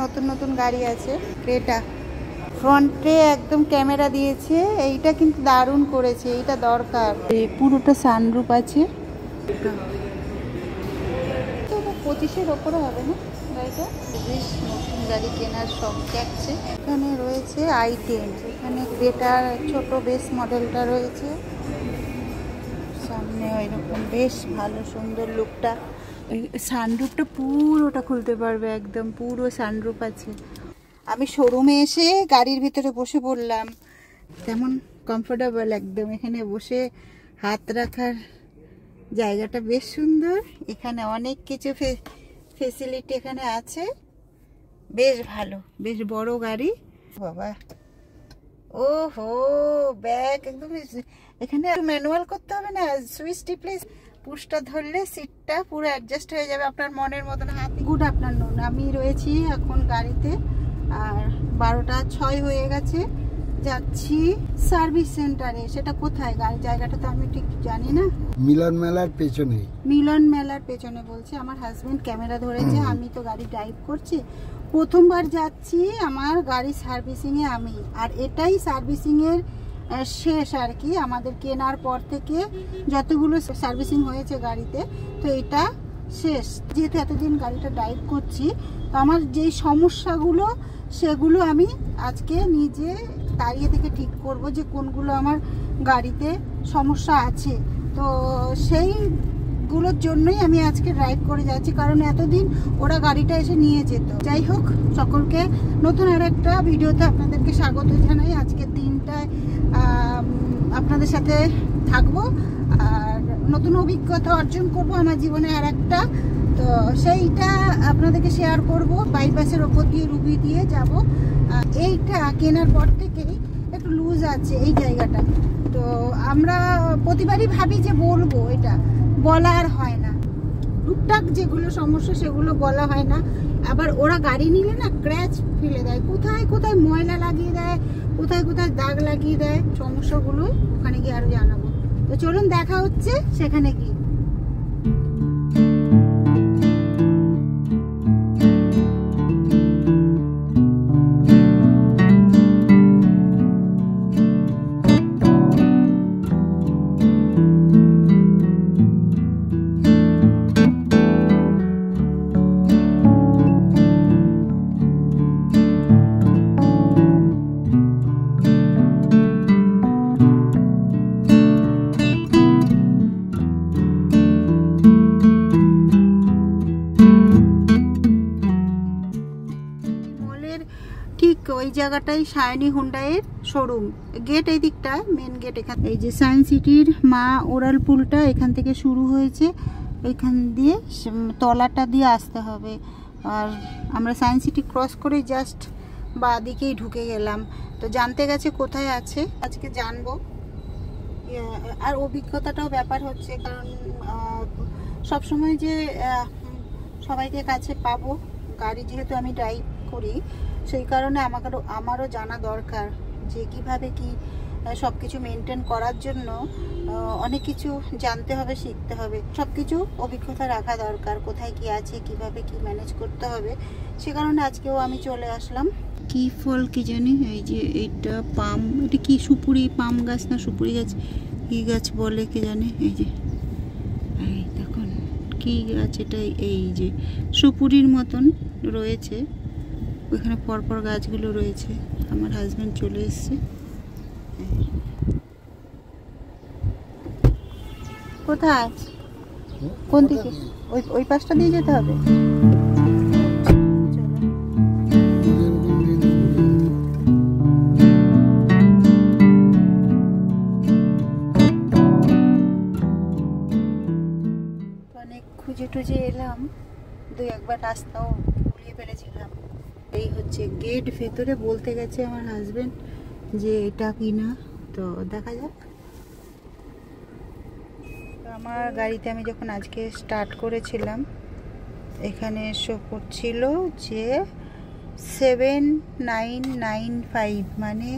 নতুন নতুন গাড়ি আছে। ক্রেটা ফ্রন্টে একদম ক্যামেরা দিয়েছে, এইটা কিন্তু দারুণ করেছে, এইটা দরকার। পুরোটা সানরুফ আছে। 25-এর ওপরে হবে না গাড়িটা? বেশ নতুন গাড়ি কেনার শখ জাগছে। এখানে রয়েছে i10, এখানে ক্রেটার ছোট বেস মডেলটা রয়েছে সামনে। ওইরকম বেশ ভালো সুন্দর লুকটা। সানরুফটা পুরোটা খুলতে পারবে, একদম পুরো সানরুফ আছে। আমি শোরুমে এসে গাড়ির ভিতরে বসে পড়লাম, তেমন কমফোর্টেবল একদম। এখানে বসে হাত রাখার জায়গাটা বেশ সুন্দর। এখানে অনেক কিছু ফেসিলিটি এখানে আছে, বেশ ভালো, বেশ বড় গাড়ি। বাবা ও হো, ব্যাগ একদম। এখানে ম্যানুয়াল করতে হবে না, সুইচ টিপলে পুশটা ধরলে সিটটা পুরো অ্যাডজাস্ট হয়ে যাবে আপনার মনের মতন হাতে। গুড আফটারনুন, আমি রয়েছি এখন গাড়িতে, আর 12টা 6 হয়ে গেছে। যাচ্ছি সার্ভিস সেন্টারে। সেটা কোথায় গাড়ি জায়গাটা তো আমি ঠিক জানি না। মিলন মেলার পেছনে। মিলন মেলার পেছনে বলছে। আমার হাজবেন্ড ক্যামেরা ধরেছে, আমি তো গাড়ি ড্রাইভ করছি, প্রথমবার যাচ্ছি আমার গাড়ি সার্ভিসিংয়ে আমি। আর এটাই সার্ভিসিংয়ের শেষ আর কি, আমাদের কেনার পর থেকে যতগুলো সার্ভিসিং হয়েছে গাড়িতে, তো এটা শেষ। যেহেতু এতদিন গাড়িটা ড্রাইভ করছি, তো আমার যেই সমস্যাগুলো সেগুলো আমি আজকে নিজে দাঁড়িয়ে থেকে ঠিক করব, যে কোনগুলো আমার গাড়িতে সমস্যা আছে। তো সেইগুলোর জন্যই আমি আজকে ড্রাইভ করে যাচ্ছি, কারণ এতদিন ওরা গাড়িটা এসে নিয়ে যেত। যাই হোক, সকলকে নতুন আর একটা ভিডিওতে আপনাদেরকে স্বাগত জানাই। আজকের দিনটায় আপনাদের সাথে থাকবো আর নতুন অভিজ্ঞতা অর্জন করব আমার জীবনে আর একটা। তো সেইটা আপনাদেরকে শেয়ার করব। বাইপাসের ওপর দিয়ে রুবি দিয়ে যাব। এইটা কেনার পর থেকেই একটু লুজ আছে এই জায়গাটা। তো আমরা প্রতিবারই ভাবি যে বলবো, এটা বলা আর হয় না। টুকটাক যেগুলো সমস্যা সেগুলো বলা হয় না। আবার ওরা গাড়ি নিলে না ক্র্যাচ ফেলে দেয়, কোথায় কোথায় ময়লা লাগিয়ে দেয়, কোথায় কোথায় দাগ লাগিয়ে দেয়। সমস্যাগুলো ওখানে গিয়ে আরো জানাবো। তো চলুন, দেখা হচ্ছে সেখানে গিয়ে। ঠিক ওই জায়গাটাই শাইনি হুন্ডাইয়ের শোরুম। গেট এই দিকটা, মেন গেট এখান। এই যে সায়েন্স সিটির মা ওরাল পুলটা এখান থেকে শুরু হয়েছে, এখান দিয়ে তলাটা দিয়ে আসতে হবে। আর আমরা সায়েন্স সিটি ক্রস করে জাস্ট বাঁ দিকেই ঢুকে গেলাম। তো জানতে গেছে কোথায় আছে, আজকে জানবো। আর অভিজ্ঞতাটাও ব্যাপার হচ্ছে, কারণ সবসময় যে সবাইকে কাছে পাবো, গাড়ি যেহেতু আমি ড্রাইভ করি, সেই কারণে আমারও জানা দরকার যে কিভাবে কি সব কিছু মেনটেন করার জন্য অনেক কিছু জানতে হবে, শিখতে হবে। সব কিছু অভিজ্ঞতা রাখা দরকার, কোথায় কি আছে, কিভাবে কি ম্যানেজ করতে হবে। সে কারণে আজকেও আমি চলে আসলাম। কি ফল কি জানি, এই যে এইটা পাম, এটা কি সুপুরি পাম গাছ না সুপুরি গাছ, কি গাছ বলে কি জানে। এই যে এই দেখুন কি গাছ এটা, এই যে সুপুরির মতন রয়েছে, ওইখানে পরপর গাছগুলো রয়েছে। আমার হাজবেন্ড চলে এসছে। কোথায়, কোন দিকে? ওই পাশটা দিয়ে যেতে হবে। অনেক খুঁজে টুজে এলাম, 2-1বার রাস্তাও ভুলিয়ে ফেলেছিলাম। এই হচ্ছে গেট, ভেতরে বলতে গেছে আমার হাজবেন্ড যে এটা কিনা, তো দেখা যাক। আমার গাড়িতে আমি যখন আজকে স্টার্ট করেছিলাম, এখানে শো করছিল যে 7995, মানে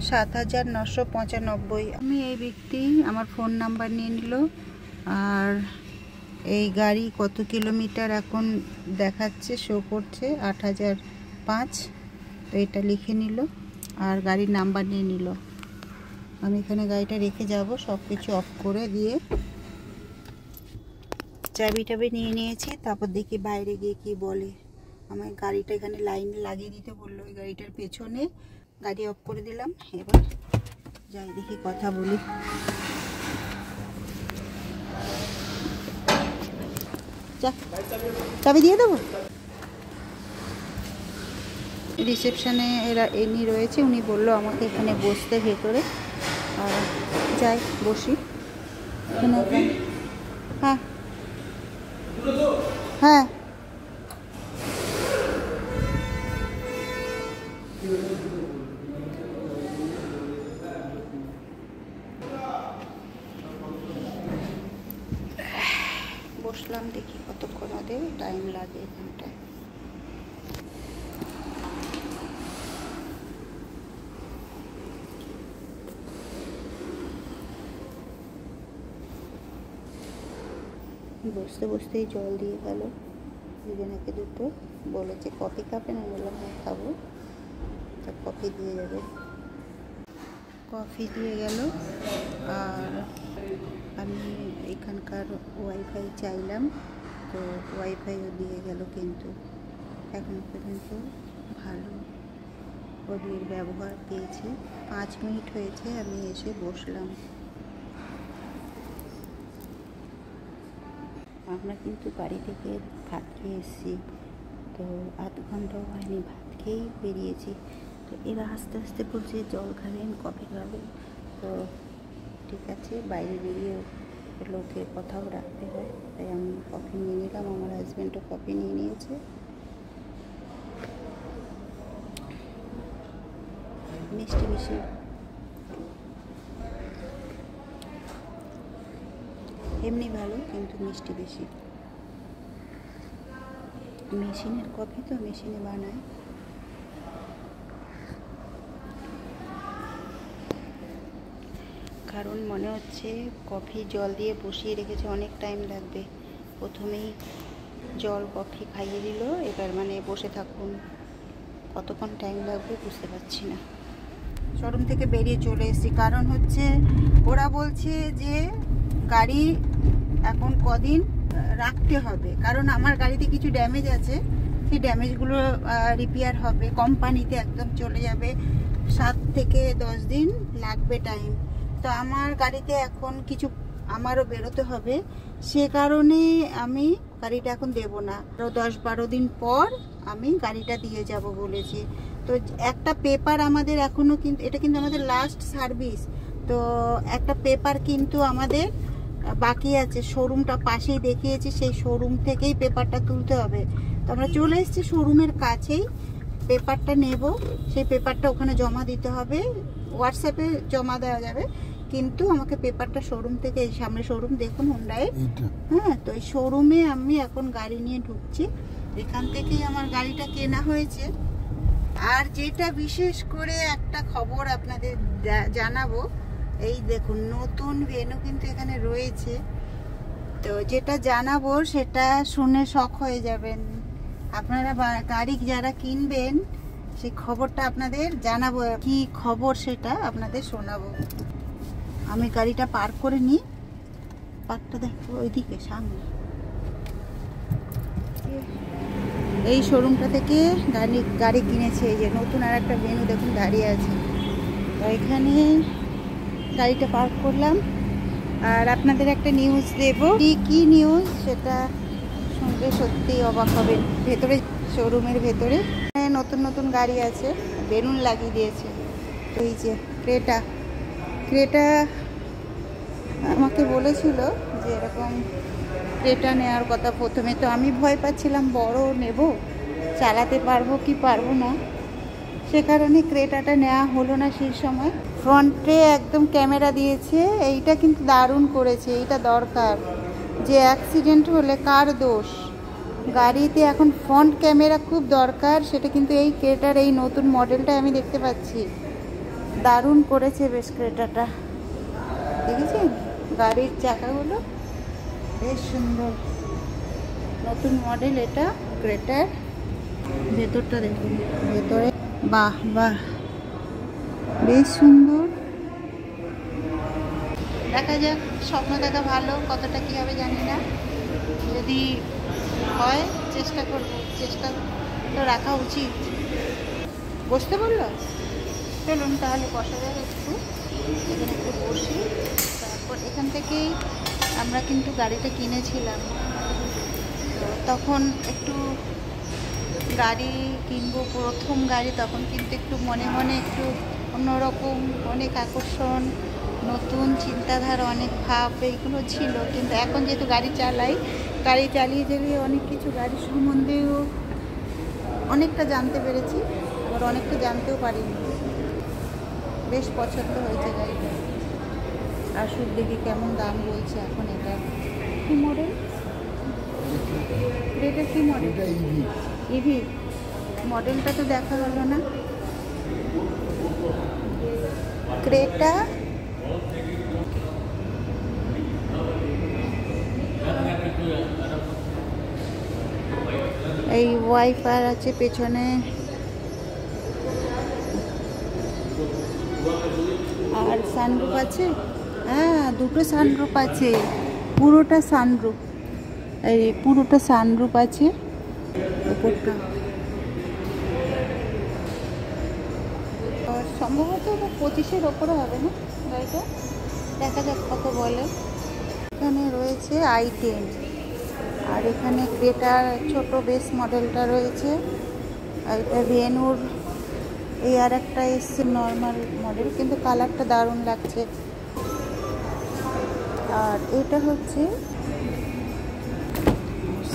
7995। আমি এই ব্যক্তি আমার ফোন নাম্বার নিয়ে নিল আর এই গাড়ি কত কিলোমিটার এখন দেখাচ্ছে, শো করছে 8005। তো এটা লিখে নিল আর গাড়ির নাম্বার নিয়ে নিল। আমি এখানে গাড়িটা রেখে যাব, সব কিছু অফ করে দিয়ে চাবি টাবি নিয়ে নিয়েছি। তারপর দেখি বাইরে গিয়ে কি বলে। আমার গাড়িটা এখানে লাইনে লাগিয়ে দিতে বললো, ওই গাড়িটার পেছনে। গাড়ি অফ করে দিলাম, এবার যাই দেখি কথা বলি। চাবি দিয়ে দেবো। রিসেপশনে এনি রয়েছে, উনি বললো আমাকে এখানে বসতে ভেতরে। আর যাই বসি এখানে। হ্যাঁ হ্যাঁ বসলাম, দেখি কতক্ষণ ওদের টাইম লাগে এখানটায়। বসতে বসতেই জল দিয়ে গেল দুজনাকে দুটো। বলেছে কফি খাবে না, বললাম হ্যাঁ খাবো। তা কফি দিয়ে যাবে, কফি দিয়ে গেল। আর আমি এখানকার ওয়াইফাই চাইলাম, তো ওয়াইফাইও দিয়ে গেল। কিন্তু এখন পর্যন্ত ভালো ওদের ব্যবহার পেয়েছি। 5 মিনিট হয়েছে আমি এসে বসলাম। আমরা কিন্তু বাড়ি থেকে ভাত খেয়ে এসেছি, তো আধ ঘন্টাও হয়নি ভাত খেয়েই বেরিয়েছি। তো এরা আস্তে আস্তে বলছে জল খাবেন, কফি খাবেন। তো ঠিক আছে, বাইরে বেরিয়ে লোকের কথাও রাখতে হয়, তাই আমি কফি নিয়ে নিলাম। আমার হাজব্যান্ডও কফি নিয়ে নিয়েছে। মিষ্টি বেশি, এমনি ভালো কিন্তু মিষ্টি বেশি। মেশিনের কফি তো মেশিনে বানায়। কারণ মনে হচ্ছে কফি জল দিয়ে বসিয়ে রেখেছে, অনেক টাইম লাগবে। প্রথমেই জল কফি খাইয়ে দিল, এবার মানে বসে থাকুন, কতক্ষণ টাইম লাগবে বুঝতে পারছি না। শোরুম থেকে বেরিয়ে চলে এসেছি, কারণ হচ্ছে ওরা বলছে যে গাড়ি এখন কদিন রাখতে হবে, কারণ আমার গাড়িতে কিছু ড্যামেজ আছে। সেই ড্যামেজগুলো রিপেয়ার হবে, কোম্পানিতে একদম চলে যাবে। 7 থেকে 10 দিন লাগবে টাইম। তো আমার গাড়িতে এখন কিছু আমারও বেরোতে হবে, সে কারণে আমি গাড়িটা এখন দেব না। আরও 10-12 দিন পর আমি গাড়িটা দিয়ে যাব বলেছি। তো একটা পেপার আমাদের এখনও, কিন্তু এটা কিন্তু আমাদের লাস্ট সার্ভিস, তো একটা পেপার কিন্তু আমাদের বাকি আছে। শোরুমটা পাশেই দেখিয়েছি, সেই শোরুম থেকেই পেপারটা তুলতে হবে। তো আমরা চলে এসেছি শোরুমের কাছেই, পেপারটা নেব। সেই পেপারটা ওখানে জমা দিতে হবে, হোয়াটসঅ্যাপে জমা দেওয়া যাবে, কিন্তু আমাকে পেপারটা শোরুম থেকে, এই সামনে শোরুম দেখুন হুন্ডাইয়ের, হ্যাঁ, তো এই শোরুমে আমি এখন গাড়ি নিয়ে ঢুকছি। এখান থেকেই আমার গাড়িটা কেনা হয়েছে। আর যেটা বিশেষ করে একটা খবর আপনাদের জানাবো, এই দেখুন নতুন ভেনু কিন্তু এখানে রয়েছে। তো যেটা জানাবো সেটা শুনে শক হয়ে যাবেন আপনারা। গাড়ি যারা কিনবেন সেই খবরটা আপনাদের জানাবো, কি খবর সেটা আপনাদের শোনাবো। আমি গাড়িটা পার্ক করে নিই, পার্কটা দেখো ওইদিকে সামনে। এই শোরুমটা থেকে গাড়ি কিনেছে। এই যে নতুন আর একটা ভেনু দেখুন দাঁড়িয়ে আছে, তো এখানে গাড়িটা পার্ক করলাম। আর আপনাদের একটা নিউজ দেব, কি নিউজ সেটা শুনলে সত্যি অবাক হবেন। ভেতরে, শোরুমের ভেতরে নতুন নতুন গাড়ি আছে, বেলুন লাগিয়ে দিয়েছে। এই যে ক্রেটা আমাকে বলেছিল যে এরকম ক্রেটা নেওয়ার কথা প্রথমে। তো আমি ভয় পাচ্ছিলাম বড় নেব, চালাতে পারবো কি পারবো না, সে কারণে ক্রেটাটা নেওয়া হলো না সেই সময়। ফ্রন্টে একদম ক্যামেরা দিয়েছে, এইটা কিন্তু দারুণ করেছে, এইটা দরকার। যে অ্যাক্সিডেন্ট হলে কার দোষ? গাড়িতে এখন ফ্রন্ট ক্যামেরা খুব দরকার, সেটা কিন্তু এই ক্রেটার এই নতুন মডেলটা আমি দেখতে পাচ্ছি। দারুণ করেছে বেশ ক্রেটাটা, দেখেছেন গাড়ির চাকাগুলো বেশ সুন্দর। নতুন মডেল এটা ক্রেটার। ভেতরটা দেখুন, ভেতরে বাহ বাহ বেশ সুন্দর। দেখা যাক, স্বপ্ন দেখা ভালো, কতটা কী হবে জানি না। যদি হয় চেষ্টা করব, চেষ্টা তো রাখা উচিত। বসতে বললো, চলুন তাহলে বসা যাবে একটু, এখানে একটু বসি। তারপর এখান থেকেই আমরা কিন্তু গাড়িটা কিনেছিলাম, তো তখন একটু গাড়ি কিনবো, প্রথম গাড়ি, তখন কিন্তু একটু মনে মনে একটু অন্যরকম অনেক আকর্ষণ, নতুন চিন্তাধারা, অনেক ভাব এইগুলো ছিল। কিন্তু এখন যেহেতু গাড়ি চালাই, গাড়ি চালিয়ে চালিয়ে অনেক কিছু গাড়ির সম্বন্ধেও অনেকটা জানতে পেরেছি, আবার অনেকটা জানতেও পারিনি। বেশ পছন্দ হয়েছে গাড়িটা। আসুক দেখি কেমন দাম বলছে এখন। এটা কি মডেল? এটা কি মডেল? ইভি মডেলটা তো দেখা হলো না। ক্রেটা এই ওয়াইফার আছে পেছনে, আর সানরুফ আছে। হ্যাঁ, দুটো সানরুফ আছে, পুরোটা সানরুফ, এই পুরোটা সানরুফ আছে উপরটা। সম্ভবত 25-এর ওপরে হবে না গাড়িটা, দেখা যাক কত বলে। এখানে রয়েছে i10, আর এখানে ক্রেটার ছোট বেস মডেলটা রয়েছে। আর এটা ভেনুর এই আর একটা এসছে নর্মাল মডেল, কিন্তু কালারটা দারুণ লাগছে। আর এটা হচ্ছে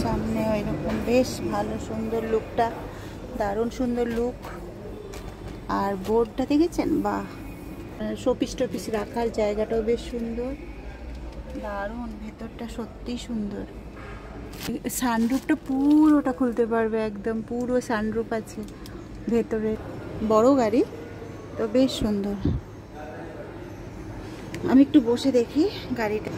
সামনে ওইরকম বেশ ভালো সুন্দর লুকটা, দারুণ সুন্দর লুক। আর বোর্ডটা দেখেছেন, বাহ, শোপিস টোপিস রাখার জায়গাটাও বেশ সুন্দর, দারুণ। ভেতরটা সত্যিই সুন্দর। সানরুফটা পুরোটা খুলতে পারবে, একদম পুরো সানরুফ আছে ভেতরে। বড় গাড়ি তো বেশ সুন্দর। আমি একটু বসে দেখি গাড়িটা।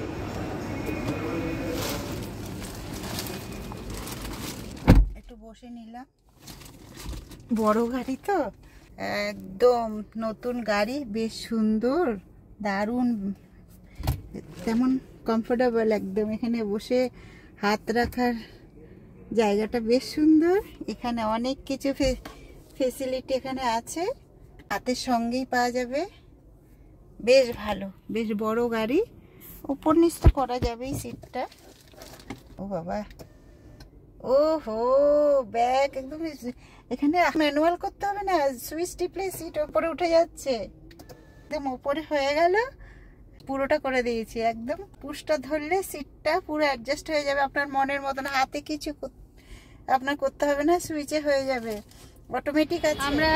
একটু বসে নিলাম, বড় গাড়ি তো একদম নতুন গাড়ি, বেশ সুন্দর, দারুণ, তেমন কমফোর্টেবল একদম। এখানে বসে হাত রাখার জায়গাটা বেশ সুন্দর। এখানে অনেক কিছু ফেসিলিটি এখানে আছে, হাতের সঙ্গেই পাওয়া যাবে। বেশ ভালো, বেশ বড় গাড়ি, উপর নিচ তো করা যাবেই সিটটা। ও বাবা, ও হো, ব্যাগ একদম, এখানে ম্যানুয়াল করতে হবে না, সুইচ টিপলে সিট উপরে উঠে যাচ্ছে, একদম উপরে হয়ে গেল। পুরোটা করে দিয়েছি, একদম পুশটা ধরলে সিটটা পুরো অ্যাডজাস্ট হয়ে যাবে আপনার মনের মতন। হাতে কিছু আপনার করতে হবে না, সুইচে হয়ে যাবে, অটোমেটিক আছে। আমরা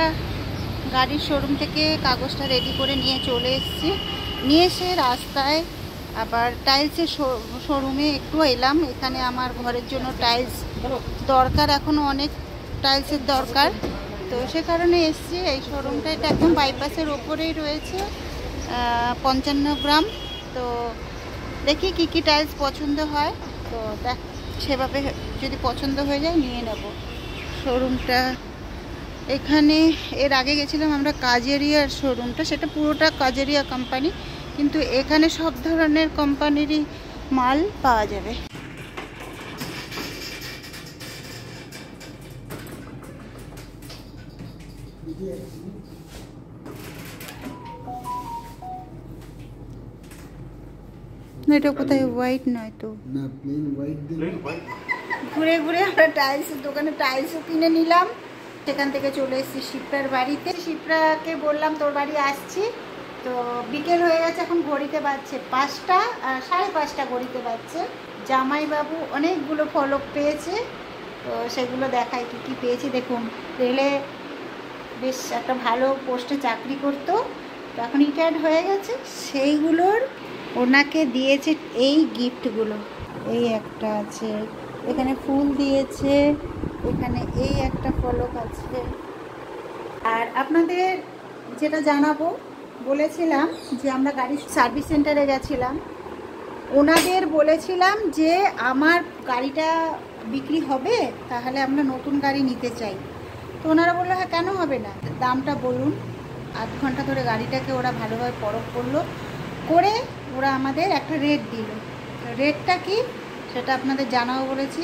গাড়ির শোরুম থেকে কাগজটা রেডি করে নিয়ে চলে এসেছি। নিয়ে এসে রাস্তায় আবার টাইলসের শোরুমে একটু এলাম। এখানে আমার ঘরের জন্য টাইলস দরকার, এখনও অনেক টাইলসের দরকার, তো সে কারণে এসেছি। এই শোরুমটা এটা একদম বাইপাসের ওপরেই রয়েছে, 55 গ্রাম। তো দেখি কি কি টাইলস পছন্দ হয়, তো দেখ সেভাবে যদি পছন্দ হয়ে যায় নিয়ে নেব। শোরুমটা এখানে, এর আগে গেছিলাম আমরা কাজেরিয়ার শোরুমটা, সেটা পুরোটা কাজেরিয়া কোম্পানি, কিন্তু এখানে সব ধরনের কোম্পানিরই মাল পাওয়া যাবে। এটা কোথায় হোয়াইট নয় তো, না প্লেন হোয়াইট দিলে। ঘুরে ঘুরে আমরা টাইলসের দোকানে টাইলসও কিনে নিলাম। সেখান থেকে চলে এসেছি শিপ্রার বাড়িতে। শিপ্রাকে বললাম তোর বাড়ি আসছি, তো বিকেল হয়ে গেছে, এখন ঘড়িতে বাজছে 5টা, 5:30 ঘড়িতে বাজছে। জামাইবাবু অনেকগুলো ফলক পেয়েছে, তো সেগুলো দেখাই কি কি পেয়েছি। দেখুন, রেলে বেশ একটা ভালো পোস্টে চাকরি করতো, তো এখন রিটায়ার্ড হয়ে গেছে, সেইগুলোর ওনাকে দিয়েছে এই গিফটগুলো। এই একটা আছে, এখানে ফুল দিয়েছে, এখানে এই একটা ফলক আছে। আর আপনাদের যেটা জানাবো, বলেছিলাম যে আমরা গাড়ির সার্ভিস সেন্টারে গেছিলাম, ওনাদের বলেছিলাম যে আমার গাড়িটা বিক্রি হবে, তাহলে আমরা নতুন গাড়ি নিতে চাই। তো ওনারা বললো হ্যাঁ কেন হবে না, দামটা বলুন। আধ ঘন্টা ধরে গাড়িটাকে ওরা ভালোভাবে পরখ করলো, করে ওরা আমাদের একটা রেট দিল। রেটটা কি সেটা আপনাদের জানাও বলেছি।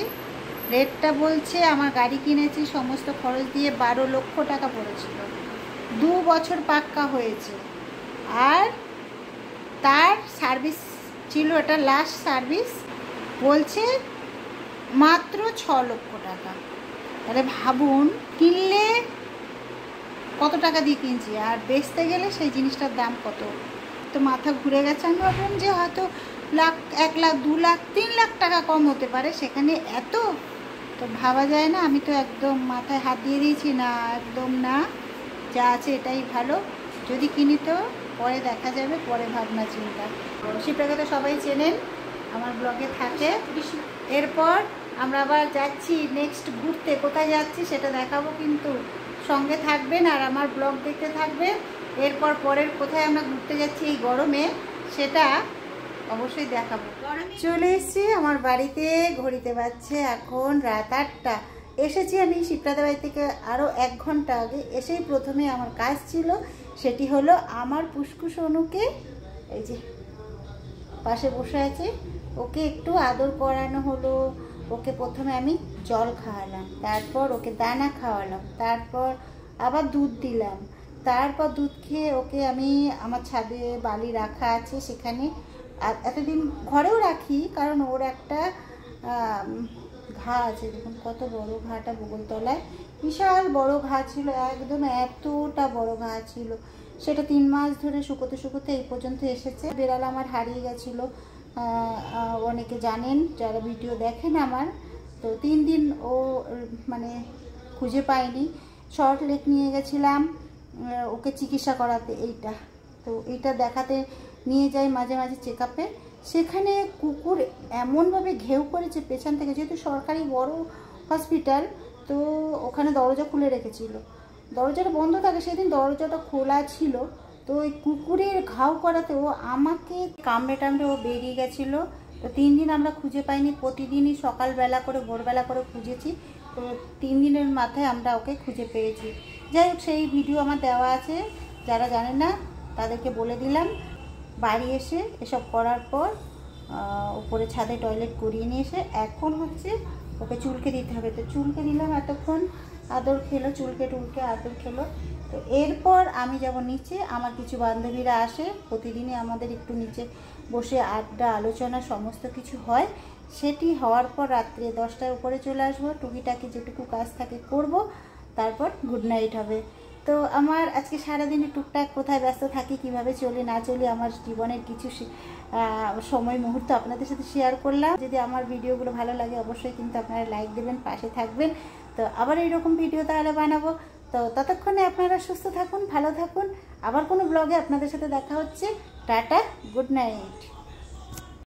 রেটটা বলছে আমার গাড়ি কিনেছি সমস্ত খরচ দিয়ে 12 লক্ষ টাকা পড়েছিল, 2 বছর পাক্কা হয়েছে, আর তার সার্ভিস ছিল, এটা লাস্ট সার্ভিস, বলছে মাত্র 6 লক্ষ টাকা। তাহলে ভাবুন কিনলে কত টাকা দিয়ে কিনছি, আর বেচতে গেলে সেই জিনিসটার দাম কত। তো মাথা ঘুরে গেছে। আমি ভাবলাম যে হয়তো লাখ, 1 লাখ, 2 লাখ, 3 লাখ টাকা কম হতে পারে, সেখানে এত তো ভাবা যায় না। আমি তো একদম মাথায় হাত দিয়ে দিয়েছি, না একদম না, যা আছে এটাই ভালো, যদি কিনি তো পরে দেখা যাবে, পরে ভাবনা চিন্তা। শিপ্রাকে তো সবাই চেনেন, আমার ব্লগে থাকে। এরপর আমরা আবার যাচ্ছি নেক্সট ঘুরতে, কোথায় যাচ্ছি সেটা দেখাবো, কিন্তু সঙ্গে থাকবেন আর আমার ব্লগ দেখতে থাকবেন। এরপর পরের কোথায় আমরা ঘুরতে যাচ্ছি এই গরমে সেটা অবশ্যই দেখাবো। চলে এসেছি আমার বাড়িতে, ঘড়িতে বাজছে এখন রাত 8টা। এসেছি আমি শিপ্রাদের বাড়ি থেকে আরও 1 ঘন্টা আগে। এসেই প্রথমে আমার কাজ ছিল, সেটি হলো আমার পুষ্কু সোনুকে, এই যে পাশে বসে আছে, ওকে একটু আদর করানো হলো। ওকে প্রথমে আমি জল খাওয়ালাম, তারপর ওকে দানা খাওয়ালাম, তারপর আবার দুধ দিলাম, তারপর দুধ খেয়ে ওকে আমি আমার ছাদে বালি রাখা আছে সেখানে, আর এতদিন ঘরেও রাখি কারণ ওর একটা ঘা আছে, দেখুন কত বড় ঘাটা বগলতলায়, বিশাল বড় ঘা ছিল, একদম এতটা বড় ঘা ছিল। সেটা 3 মাস ধরে শুকোতে শুকোতে এই পর্যন্ত এসেছে। বেড়াল আমার হারিয়ে গেছিলো, অনেকে জানেন যারা ভিডিও দেখেন আমার, তো 3 দিন ও মানে খুঁজে পাইনি। শর্ট লেক নিয়ে গেছিলাম ওকে চিকিৎসা করাতে, এইটা দেখাতে নিয়ে যাই মাঝে মাঝে চেক আপে। সেখানে কুকুর এমনভাবে ঘেউ করেছে পেছন থেকে, যেহেতু সরকারি বড় হসপিটাল, তো ওখানে দরজা খুলে রেখেছিল, দরজাটা বন্ধ থাকে, সেদিন দরজাটা খোলা ছিল, তো ওই কুকুরের ঘাও করাতে ও আমাকে কামড়ে টামড়ে ও বেরিয়ে গেছিলো। তো 3 দিন আমরা খুঁজে পাইনি, প্রতিদিনই সকালবেলা করে ভোরবেলা করে খুঁজেছি, তো 3 দিনের মাথায় আমরা ওকে খুঁজে পেয়েছি। যাই হোক, সেই ভিডিও আমার দেওয়া আছে, যারা জানেন না তাদেরকে বলে দিলাম। বাড়ি এসে এসব করার পর উপরে ছাদে টয়লেট করিয়ে নিয়ে এসে এখন হচ্ছে ওকে চুলকে দিতে হবে। তো চুলকে দিলাম, এতক্ষণ আদর খেলো, চুলকে টুলকে আদর খেলো। তো এরপর আমি যাব নিচে, আমার কিছু বান্ধবীরা আসে, প্রতিদিনই আমাদের একটু নিচে বসে আড্ডা আলোচনা সমস্ত কিছু হয়। সেটি হওয়ার পর রাত্রে 10টার উপরে চলে আসবো, টুকিটাকি যেটুকু কাজ থাকে করব, তারপর গুড নাইট হবে। তো আমার আজকে সারাদিনে টুকটাক কোথায় ব্যস্ত থাকি, কিভাবে চলি না চলি, আমার জীবনের কিছু সময় মুহূর্ত আপনাদের সাথে শেয়ার করলাম। যদি আমার ভিডিওগুলো ভালো লাগে অবশ্যই কিন্তু আপনারা লাইক দেবেন, পাশে থাকবেন। তো আবার এইরকম ভিডিও তাহলে বানাবো। তো ততক্ষণে আপনারা সুস্থ থাকুন, ভালো থাকুন, আবার কোনো ব্লগে আপনাদের সাথে দেখা হচ্ছে। Tata, good night.